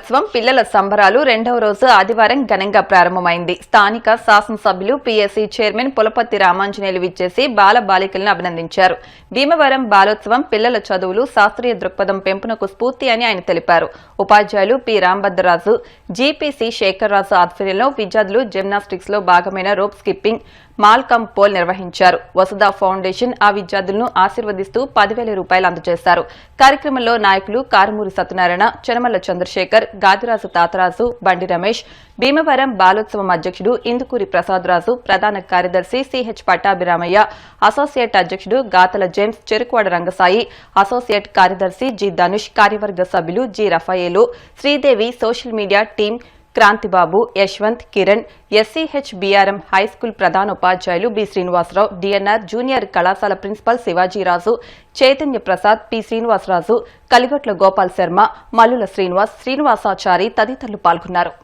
బాలోత్సవం పిల్లల సంబరాలు రెండవ రోజు ఆదివారం ఘనంగా ప్రారంభమైంది. స్థానిక శాసనసభ్యులు పీఎస్సీ చైర్మన్ పులపర్తి రామాంజనేయులు విచ్చేసి బాల బాలికలను అభినందించారు. భీమవరం బాలోత్సవం పిల్లల చదువులు శాస్త్రీయ దృక్పథం పెంపునకు స్ఫూర్తి అని ఆయన తెలిపారు. ఉపాధ్యాయులు పి రాంభద్రరాజు, జీపీసీ శేఖర్ రాజు ఆధ్వర్యంలో విద్యార్థులు జిమ్నాస్టిక్స్ లో భాగమైన రోప్ స్కిప్పింగ్, మాల్కమ్ పోల్ నిర్వహించారు. వసుధ ఫౌండేషన్ ఆ విద్యార్థులను ఆశీర్వదిస్తూ 10,000 రూపాయలు అందజేశారు. కార్యక్రమంలో నాయకులు కారుమూరి సత్యనారాయణ, చనమల్ల చంద్రశేఖర్, గాదిరాజు తాతరాజు, బండి రమేష్, భీమవరం బాలోత్సవం అధ్యక్షుడు ఇందుకూరి ప్రసాదరాజు, ప్రధాన కార్యదర్శి సిహెచ్ పట్టాభిరామయ్య, అసోసియేట్ అధ్యక్షుడు గాతల జేమ్స్, చెరుకువాడ రంగసాయి, అసోసియేట్ కార్యదర్శి జి ధనుష్, కార్యవర్గ సభ్యులు G Rafael, Sridevi, social media team Kranthibabu, Yashwant, Kiran, SCH BRM high school ప్రధానోపాధ్యాయులు బి శ్రీనివాసరావు, డిఎన్ఆర్ జూనియర్ కళాశాల ప్రిన్సిపల్ శివాజీరాజు, చైతన్య ప్రసాద్, పి శ్రీనివాసరాజు, కలిగొట్ల గోపాల్ శర్మ, మల్లుల శ్రీనివాసాచారి తదితరులు పాల్గొన్నారు.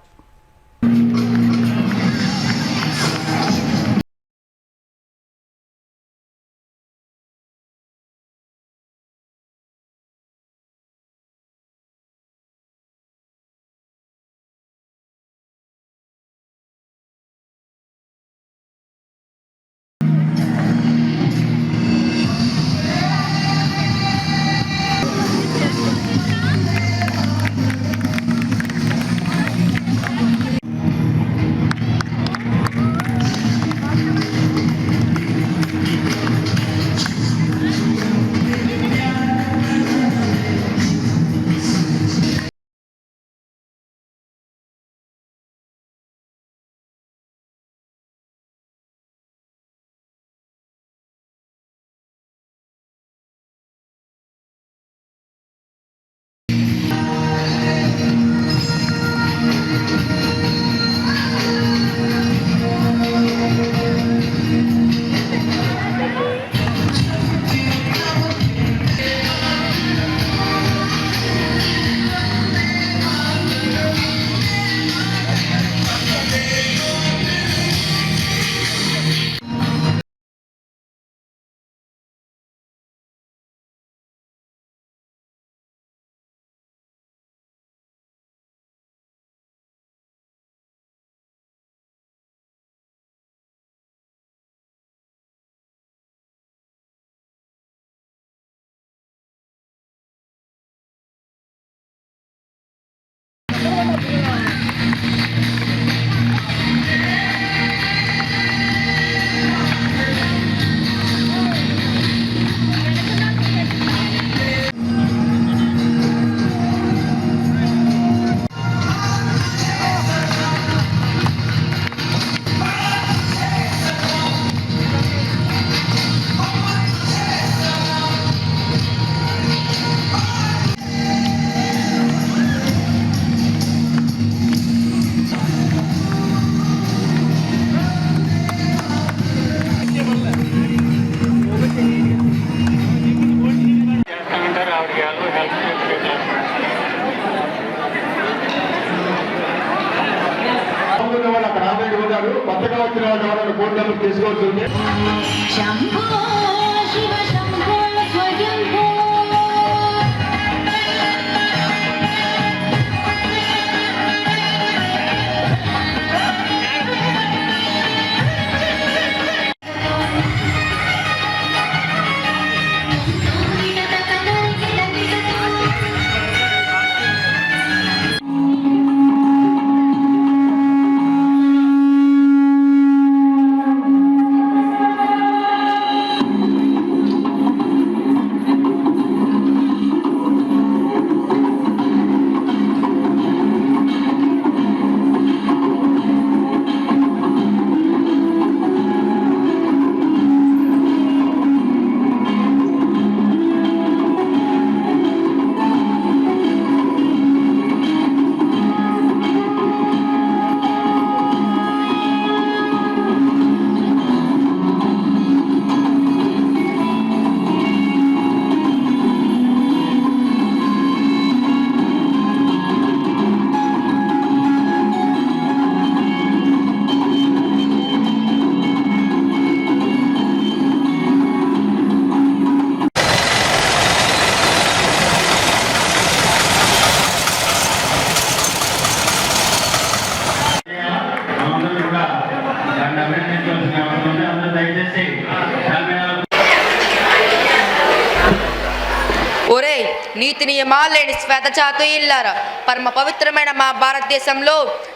కొత్తగా వచ్చిన వాళ్ళు ఫోన్ నెంబర్ తీసుకోవచ్చు. నీతి నియమాలు లేని శ్వేతచాతు ఇల్లారా, పరమ పవిత్రమైన మా భారతదేశంలో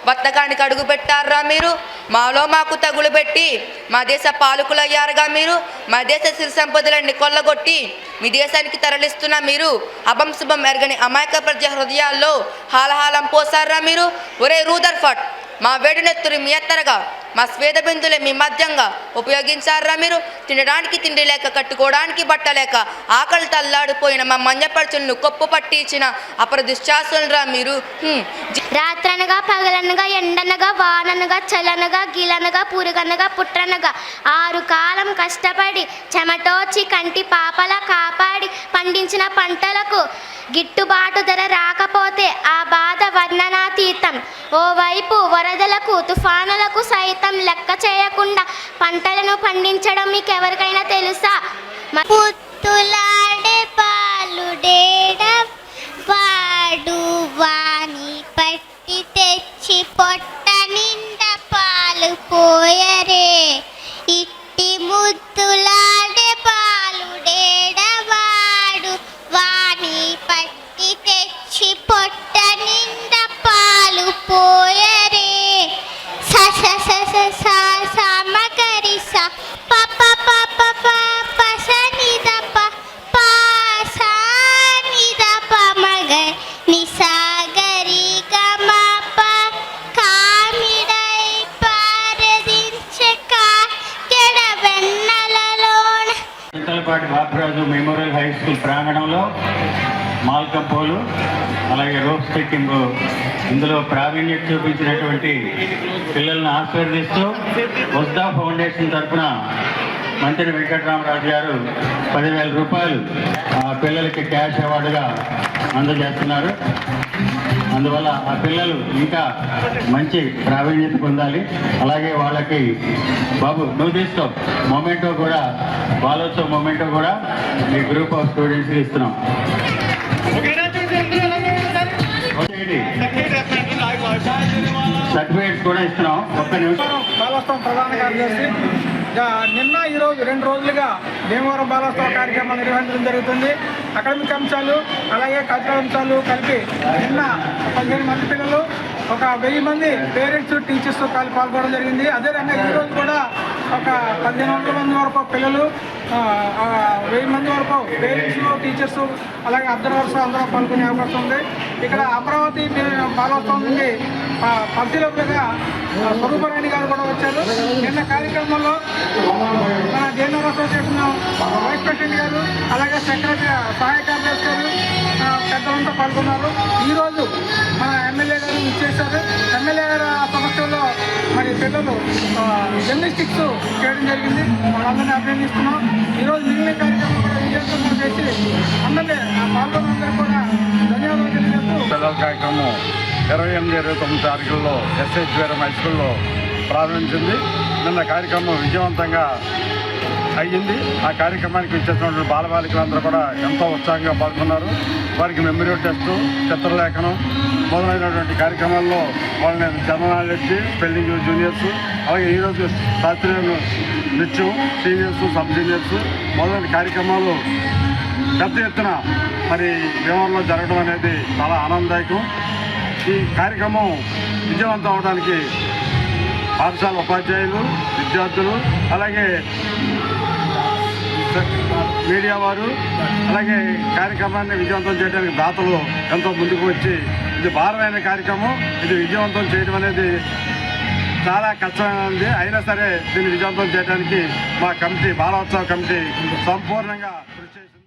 వర్తకానికి అడుగు పెట్టారా మీరు? మాలో మాకు తగులు పెట్టి మా దేశ పాలకులయ్యారుగా మీరు. మా దేశ సిరి సంపదలన్నీ కొల్లగొట్టి మీ దేశానికి తరలిస్తున్న మీరు అభంశుభం ఎరగని అమాయక ప్రజా హృదయాల్లో హాలహాలం పోసారా మీరు. ఒరే రూదర్ఫర్డ్, మా వేడినెత్తురు మీ ఎత్తరగా, మా స్వేద బిందులే మీ మధ్యంగా ఉపయోగించారా మీరు. తినడానికి తిండి లేక, కట్టుకోవడానికి బట్ట లేక, ఆకలి తల్లాడిపోయిన మా మంజపరచులను కొప్పు పట్టి ఇచ్చిన అపర దుశ్శాసులరా మీరు. రాత్రనగా పగలనగా ఎండనగా వాననగా చలనగా గిలనగా పురుగనగా పుట్రనగా 6 కాలం కష్టపడి చెమటోచి కంటి పాపలా కాపాడి పండించిన పంటలకు గిట్టుబాటు ధర రాకపోతే ఆ బాధ వర్ణనాతీతం. ఓవైపు వరదలకు తుఫానులకు సైతం లెక్క చేయకుండా పంటలను పండించడం మీకు ఎవరికైనా తెలుసా? పుత్తులాడే పాలుడేడ వాడు వాని పట్టి తెచ్చి పొట్ట నిండా పాలు పోయరే. ఇట్టి ముద్దులాడే పాలుడేడ వాడు వాని పట్టి తెచ్చి పొట్ట నిండా పాలు పోయరే. స స స స స స మగరి స ప ప ప ప ప ప స ని ద ప ప స ని ద ప మగ ని స గరి గ మ ప కామిడై పారదించక కెడ వెన్నెలలోన. Chintalapati Bapuraju memorial high school ప్రాంగణంలో మాల్కం పోలు అలాగే రోప్ స్టిక్కింగ్ ఇందులో ప్రావీణ్యం చూపించినటువంటి పిల్లలను ఆశీర్వదిస్తూ వస్దా ఫౌండేషన్ తరఫున మంత్రి వెంకటరామరాజు గారు 10,000 రూపాయలు ఆ పిల్లలకి క్యాష్ అవార్డుగా అందజేస్తున్నారు. అందువల్ల ఆ పిల్లలు ఇంకా మంచి ప్రావీణ్యత పొందాలి. అలాగే వాళ్ళకి బాబు నువ్వు తీసుకో మొమెంటో కూడా, బాలోత్సవ మొమెంటో కూడా ఈ గ్రూప్ ఆఫ్ స్టూడెంట్స్కి ఇస్తున్నాం. సర్టిఫికేట్స్ కూడా ఇస్తున్నాం. ఒక్క నిమిషం. బాలోత్సవం ప్రధాన కార్యదర్శి నిన్న ఈరోజు 2 రోజులుగా భీమవరం బాలోత్సవ కార్యక్రమాలు నిర్వహించడం జరుగుతుంది. అకాడమిక్ అంశాలు అలాగే కల్చరల్ అంశాలు కలిపి నిన్న 15 మంది పిల్లలు, ఒక 1000 మంది పేరెంట్స్ టీచర్స్ పాల్గొనడం జరిగింది. అదేవిధంగా ఈరోజు కూడా ఒక 1500 మంది వరకు పిల్లలు, 1000 మంది వరకు పేరెంట్స్ టీచర్స్ అలాగే అబ్జర్వర్స్ అందరూ పాల్గొనే అవకాశం ఉంది. ఇక్కడ అమరావతి బాలోత్సవం నుండి పరిశీలకులుగా స్వరూపరాణి గారు కూడా వచ్చారు. నిన్న కార్యక్రమంలో మన జేఎన్ఆర్ అసోసియేషన్ వైస్ ప్రెసిడెంట్ గారు అలాగే సెక్రటరీ సహాయ కార్యదర్శి గారు పెద్దలంతా పాల్గొన్నారు. ఈరోజు మన ఎమ్మెల్యే గారు ఇచ్చేశారు. ఎమ్మెల్యే గారు సమక్షంలో మరి పిల్లలు జిమ్నాస్టిక్స్ చేయడం జరిగింది. వాళ్ళందరినీ అభినందిస్తున్నాం. ఈరోజు మిగిలిన కార్యక్రమం కూడా విజయవంతం చేసి అందరినీ పాల్గొన్నందరూ కూడా ధన్యవాదాలు తెలియజేస్తూ పిల్లల కార్యక్రమం 28, 29 తారీఖుల్లో ఎస్హెచ్ వీరం హై స్కూల్లో ప్రారంభించింది. నిన్న కార్యక్రమం విజయవంతంగా అయ్యింది. ఆ కార్యక్రమానికి ఇచ్చేసినటువంటి బాలబాలికలందరూ కూడా ఎంతో ఉత్సాహంగా పాల్గొన్నారు. వారికి మెమరీ టెస్టు, చిత్రలేఖనం మొదలైనటువంటి కార్యక్రమాల్లో వాళ్ళని జనరల్ నాలెడ్జ్, స్పెల్లింగ్ జూనియర్స్, అలాగే ఈరోజు శాస్త్రీయ నృత్యం సీనియర్స్, సబ్ జూనియర్స్ మొదలైన కార్యక్రమాలు పెద్ద ఎత్తున మరి భీమవరంలో జరగడం అనేది చాలా ఆనందదాయకం. ఈ కార్యక్రమం విజయవంతం అవడానికి పాఠశాల ఉపాధ్యాయులు, విద్యార్థులు, అలాగే మీడియా వారు, అలాగే కార్యక్రమాన్ని విజయవంతం చేయడానికి దాతలు ఎంతో ముందుకు వచ్చి, ఇది భారమైన కార్యక్రమం, ఇది విజయవంతం చేయడం అనేది చాలా కష్టమైనది. అయినా సరే దీన్ని విజయవంతం చేయడానికి మా కమిటీ, బాలోత్సవ కమిటీ సంపూర్ణంగా కృషి చేసింది.